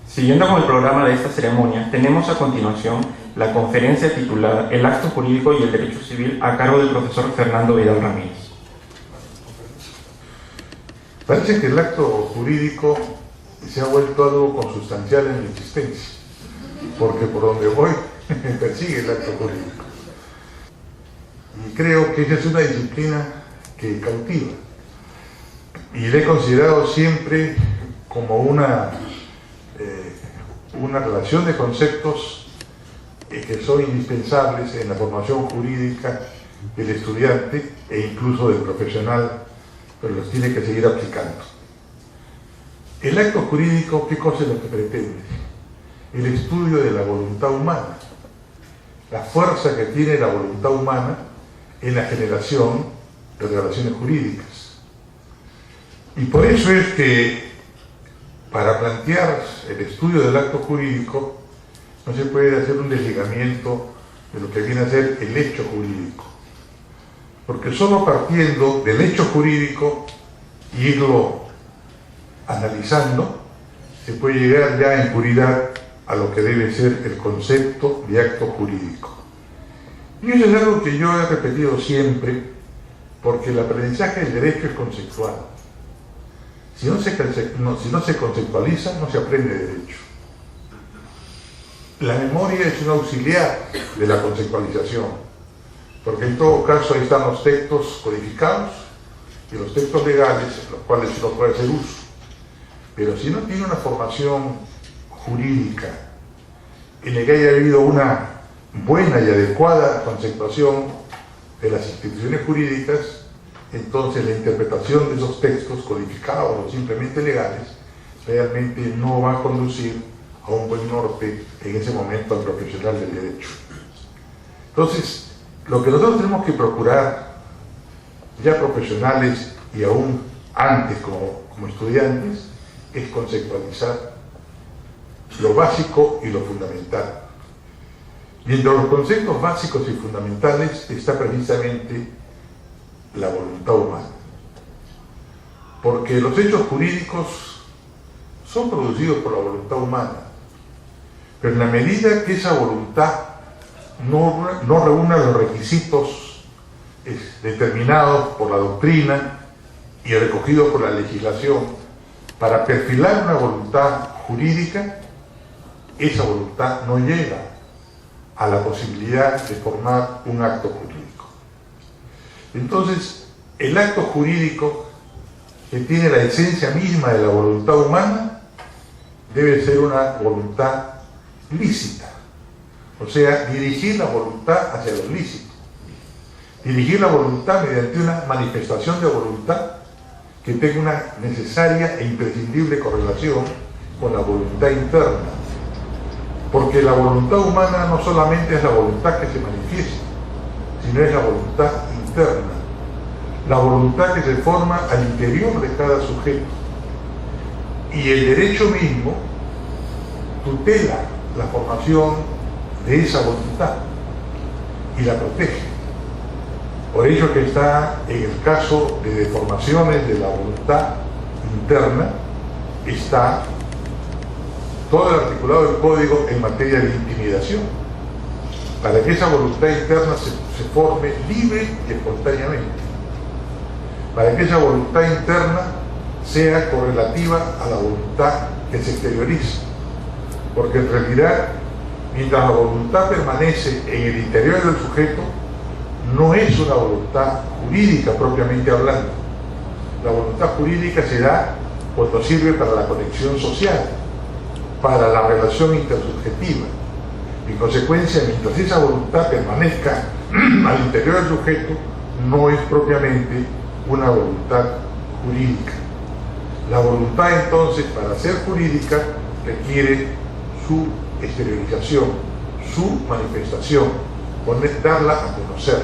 Siguiendo con el programa de esta ceremonia, tenemos a continuación la conferencia titulada El acto jurídico y el derecho civil a cargo del profesor Fernando Vidal Ramírez. Parece que el acto jurídico se ha vuelto algo consustancial en mi existencia, porque por donde voy me persigue el acto jurídico. Y creo que esa es una disciplina que cautiva. Y la he considerado siempre como una relación de conceptos que son indispensables en la formación jurídica del estudiante e incluso del profesional, pero los tiene que seguir aplicando. El acto jurídico, ¿qué cosa es lo que pretende? El estudio de la voluntad humana, la fuerza que tiene la voluntad humana en la generación de relaciones jurídicas. Y por eso es que para plantear el estudio del acto jurídico no se puede hacer un desligamiento de lo que viene a ser el hecho jurídico, porque solo partiendo del hecho jurídico y irlo analizando se puede llegar ya en puridad a lo que debe ser el concepto de acto jurídico. Y eso es algo que yo he repetido siempre, porque el aprendizaje del derecho es conceptual. Si no se conceptualiza, no se aprende derecho. La memoria es un auxiliar de la conceptualización, porque en todo caso ahí están los textos codificados y los textos legales, los cuales uno puede hacer uso. Pero si no tiene una formación jurídica en la que haya habido una buena y adecuada conceptuación de las instituciones jurídicas, entonces la interpretación de esos textos codificados o simplemente legales realmente no va a conducir a un buen norte en ese momento al profesional del derecho. Entonces, lo que nosotros tenemos que procurar, ya profesionales y aún antes como estudiantes, es conceptualizar lo básico y lo fundamental. Y entre los conceptos básicos y fundamentales está precisamente la voluntad humana. Porque los hechos jurídicos son producidos por la voluntad humana, pero en la medida que esa voluntad no reúna los requisitos determinados por la doctrina y recogidos por la legislación para perfilar una voluntad jurídica, esa voluntad no llega a la posibilidad de formar un acto jurídico. Entonces, el acto jurídico, que tiene la esencia misma de la voluntad humana, debe ser una voluntad lícita, o sea, dirigir la voluntad hacia lo lícito, dirigir la voluntad mediante una manifestación de voluntad que tenga una necesaria e imprescindible correlación con la voluntad interna, porque la voluntad humana no solamente es la voluntad que se manifiesta, sino es la voluntad interna, la voluntad que se forma al interior de cada sujeto. Y el derecho mismo tutela la formación de esa voluntad y la protege. Por ello que está en el caso de deformaciones de la voluntad interna, está todo el articulado del Código en materia de intimidación, para que esa voluntad interna se forme libre y espontáneamente, para que esa voluntad interna sea correlativa a la voluntad que se exterioriza, porque en realidad, mientras la voluntad permanece en el interior del sujeto, no es una voluntad jurídica propiamente hablando. La voluntad jurídica se da cuando sirve para la conexión social, para la relación intersubjetiva. En consecuencia, mientras esa voluntad permanezca al interior del sujeto, no es propiamente una voluntad jurídica. La voluntad, entonces, para ser jurídica, requiere su exteriorización, su manifestación, darla a conocer.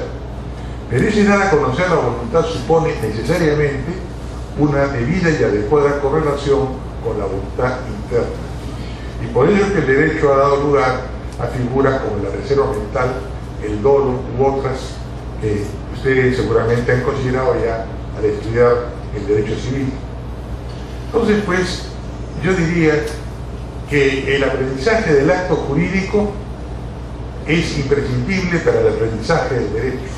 Pero ese dar a conocer la voluntad supone necesariamente una debida y adecuada correlación con la voluntad interna. Y por ello es que el derecho ha dado lugar a figuras como la reserva mental, el dolo u otras que ustedes seguramente han considerado ya al estudiar el derecho civil. Entonces, pues, yo diría que el aprendizaje del acto jurídico es imprescindible para el aprendizaje del derecho,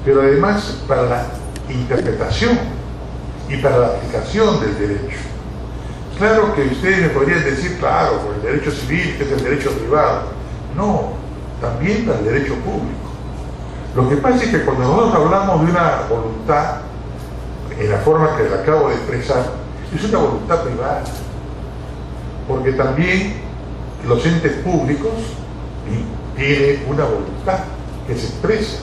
pero además para la interpretación y para la aplicación del derecho. Claro que ustedes me podrían decir, claro, por el derecho civil, que es el derecho privado. No, también para el derecho público. Lo que pasa es que cuando nosotros hablamos de una voluntad, en la forma que la acabo de expresar, es una voluntad privada, porque también los entes públicos tienen una voluntad que se expresa.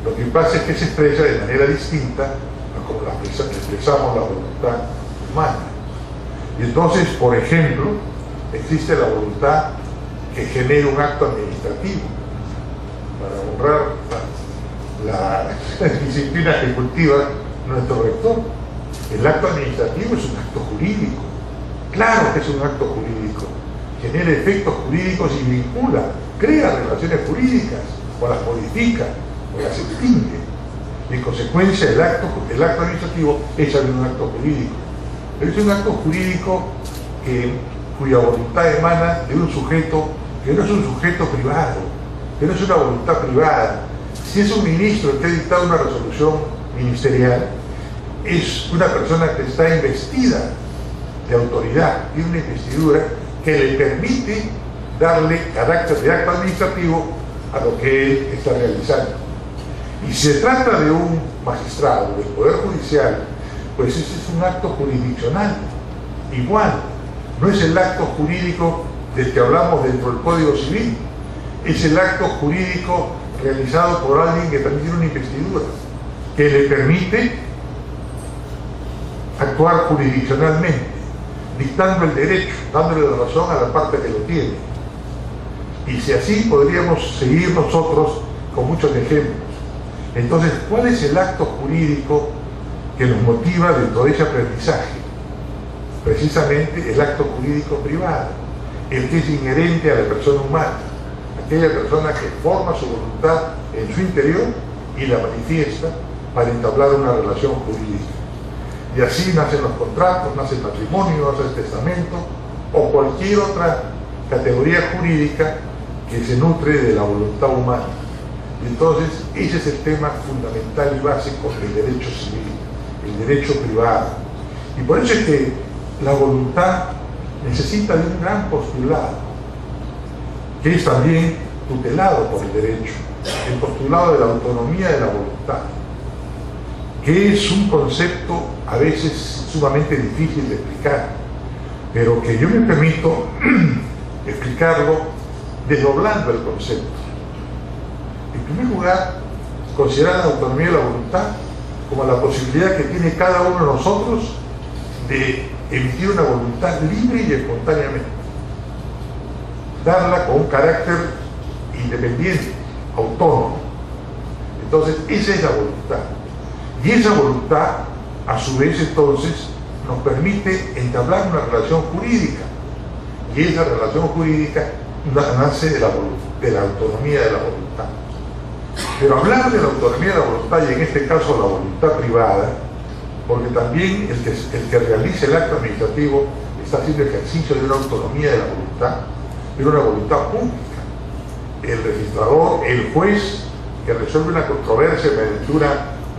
Lo que pasa es que se expresa de manera distinta a como expresamos la voluntad humana. Y entonces, por ejemplo, existe la voluntad que genera un acto administrativo para honrar la disciplina ejecutiva de nuestro rector. El acto administrativo es un acto jurídico. Claro que es un acto jurídico. Genera efectos jurídicos y vincula, crea relaciones jurídicas, o las modifica, o las extingue. Y en consecuencia, el acto administrativo es también un acto jurídico. Pero es un acto jurídico cuya voluntad emana de un sujeto que no es un sujeto privado, que no es una voluntad privada. Si es un ministro que ha dictado una resolución ministerial, es una persona que está investida de autoridad, tiene una investidura que le permite darle carácter de acto administrativo a lo que él está realizando. Y si se trata de un magistrado del Poder Judicial, pues ese es un acto jurisdiccional, igual, no es el acto jurídico del que hablamos dentro del Código Civil, es el acto jurídico realizado por alguien que también tiene una investidura, que le permite actuar jurisdiccionalmente, dictando el derecho, dándole la razón a la parte que lo tiene. Y si así podríamos seguir nosotros con muchos ejemplos. Entonces, ¿cuál es el acto jurídico que nos motiva dentro de ese aprendizaje? Precisamente el acto jurídico privado, el que es inherente a la persona humana, aquella persona que forma su voluntad en su interior y la manifiesta para entablar una relación jurídica. Y así nacen los contratos, nace el matrimonio, nace el testamento o cualquier otra categoría jurídica que se nutre de la voluntad humana. Y entonces ese es el tema fundamental y básico del derecho civil, el derecho privado. Y por eso es que la voluntad necesita de un gran postulado, que es también tutelado por el derecho, el postulado de la autonomía de la voluntad, que es un concepto a veces sumamente difícil de explicar, pero que yo me permito explicarlo desdoblando el concepto. En primer lugar, considerar la autonomía de la voluntad como la posibilidad que tiene cada uno de nosotros de emitir una voluntad libre y espontáneamente, darla con un carácter independiente, autónomo. Entonces, esa es la voluntad. Y esa voluntad, a su vez, entonces, nos permite entablar una relación jurídica. Y esa relación jurídica nace de la autonomía de la voluntad. Pero hablar de la autonomía de la voluntad, y en este caso la voluntad privada, porque también el que realiza el acto administrativo está haciendo ejercicio de una autonomía de la voluntad, pero una voluntad pública. El registrador, el juez que resuelve una controversia mediante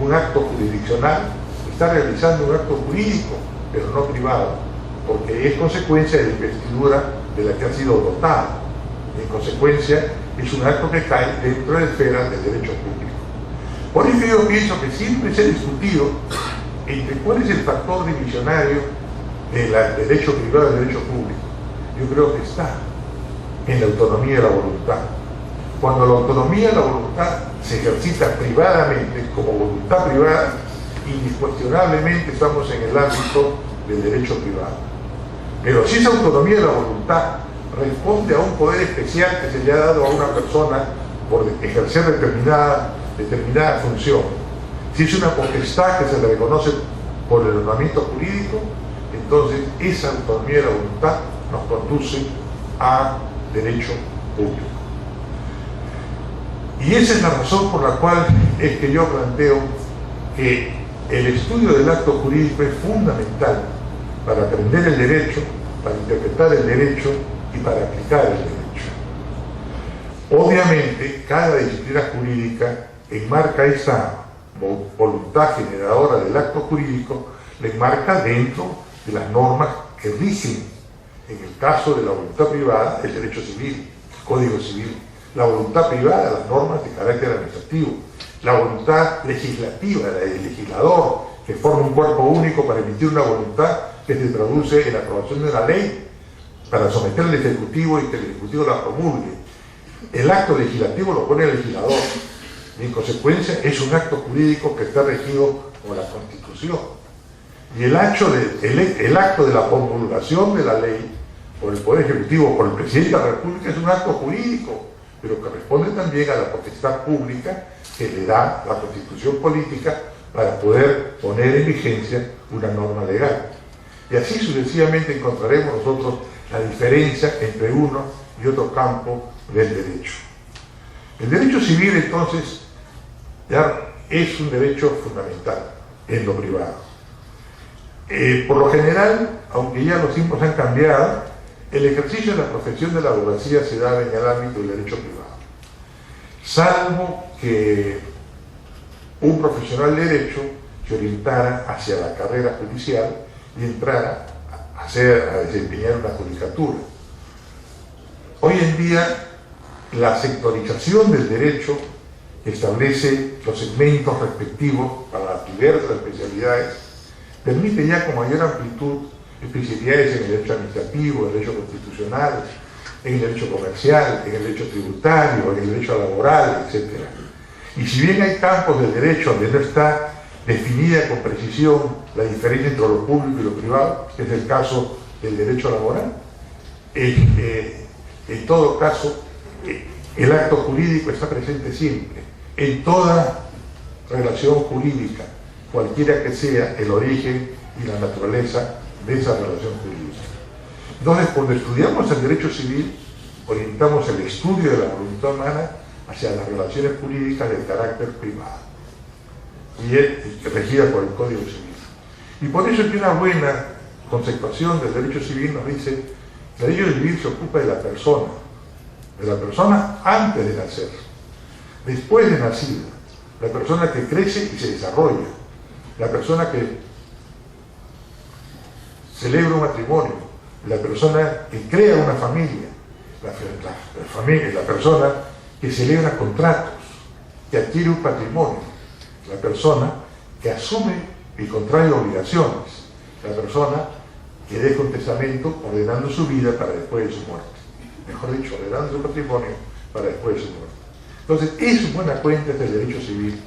un acto jurisdiccional, está realizando un acto jurídico, pero no privado, porque es consecuencia de la investidura de la que ha sido dotado. En consecuencia, es un acto que cae dentro de la esfera del derecho público. Por eso yo pienso que siempre se ha discutido entre cuál es el factor divisionario del derecho privado y del derecho público. Yo creo que está en la autonomía de la voluntad. Cuando la autonomía de la voluntad se ejercita privadamente, como voluntad privada, indiscuestionablemente estamos en el ámbito del derecho privado. Pero si esa autonomía de la voluntad responde a un poder especial que se le ha dado a una persona por ejercer determinada función, si es una potestad que se le reconoce por el ordenamiento jurídico, entonces esa autonomía de la voluntad nos conduce a derecho público. Y esa es la razón por la cual es que yo planteo que el estudio del acto jurídico es fundamental para aprender el derecho, para interpretar el derecho y para aplicar el derecho. Obviamente, cada disciplina jurídica enmarca esa voluntad generadora del acto jurídico, la enmarca dentro de las normas que rigen, en el caso de la voluntad privada, el derecho civil, el Código Civil, la voluntad privada, las normas de carácter administrativo, la voluntad legislativa, la del legislador, que forma un cuerpo único para emitir una voluntad que se traduce en la aprobación de una ley, para someter al Ejecutivo y que el Ejecutivo la promulgue. El acto legislativo lo pone el legislador, y en consecuencia es un acto jurídico que está regido por la Constitución. Y el acto de la promulgación de la ley por el Poder Ejecutivo, por el Presidente de la República, es un acto jurídico, pero que responde también a la potestad pública que le da la Constitución política para poder poner en vigencia una norma legal. Y así sucesivamente encontraremos nosotros la diferencia entre uno y otro campo del derecho. El derecho civil, entonces, ya es un derecho fundamental en lo privado. Por lo general, aunque ya los tiempos han cambiado, el ejercicio de la profesión de la abogacía se da en el ámbito del derecho privado. Salvo que un profesional de derecho se orientara hacia la carrera judicial y entrara a desempeñar una judicatura. Hoy en día, la sectorización del derecho establece los segmentos respectivos para las diversas especialidades, permite ya con mayor amplitud especialidades en el derecho administrativo, en el derecho constitucional, en el derecho comercial, en el derecho tributario, en el derecho laboral, etc. Y si bien hay campos del derecho donde no está definida con precisión la diferencia entre lo público y lo privado, que es el caso del derecho laboral, en todo caso, el acto jurídico está presente siempre, en toda relación jurídica, cualquiera que sea el origen y la naturaleza de esa relación jurídica. Entonces, cuando estudiamos el derecho civil, orientamos el estudio de la voluntad humana hacia las relaciones jurídicas de carácter privado, y regida por el Código Civil. Y por eso es que una buena conceptuación del derecho civil nos dice que el derecho civil se ocupa de la persona antes de nacer, después de nacida, la persona que crece y se desarrolla, la persona que celebra un matrimonio, la persona que crea una familia, la persona que celebra contratos, que adquiere un patrimonio, la persona que asume y contrae obligaciones, la persona que deja un testamento ordenando su vida para después de su muerte, mejor dicho, ordenando su patrimonio para después de su muerte. Entonces, eso buena cuenta del derecho civil.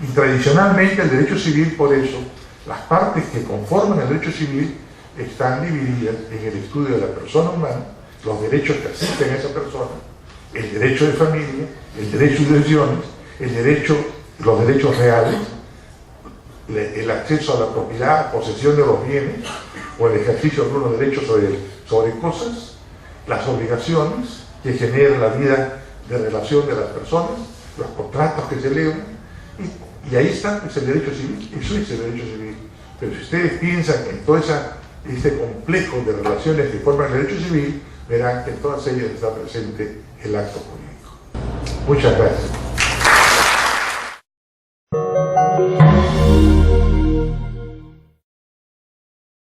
Y tradicionalmente el derecho civil, por eso, las partes que conforman el derecho civil están divididas en el estudio de la persona humana, los derechos que asisten a esa persona, el derecho de familia, el derecho de sucesiones, los derechos reales, el acceso a la propiedad, posesión de los bienes, o el ejercicio de algunos derechos sobre cosas, las obligaciones que generan la vida de relación de las personas, los contratos que se celebran, y ahí está pues, el derecho civil, eso es el derecho civil. Pero si ustedes piensan en todo este complejo de relaciones que forman el derecho civil, verán que en todas ellas está presente el acto jurídico. Muchas gracias.